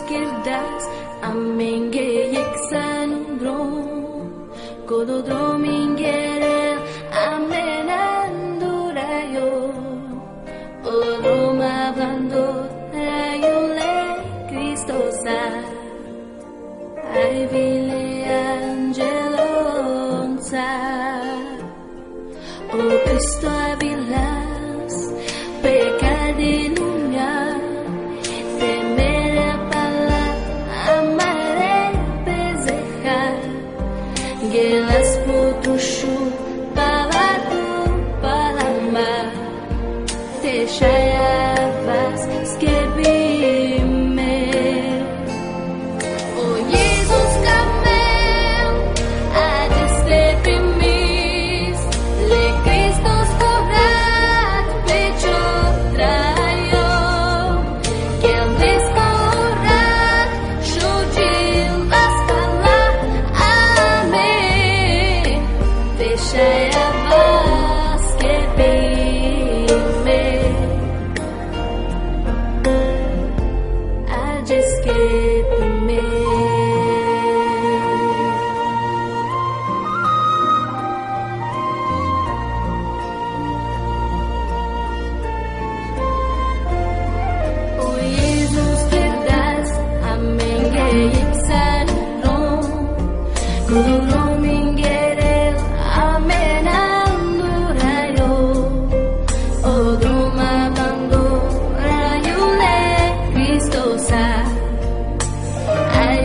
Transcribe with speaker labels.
Speaker 1: skirdas Amenge yeksan drom Kodo dromingere amenandurayo Odroma blando rayule Cristo sa Ai vile angelonza O Cristo abilas pecadinunya temere pala amare bezeha gelas putushu palatu palama te shayavas skebime O Jesus camel adis deprimis le Christos cobrat pecho traio que andes corrat shudil vaspala amen deixa a voz que bime adis que bime O Jesus que das amém yeksan rom Kudo mingere amenandurayo Odroma bando rayule Cristo sa Ai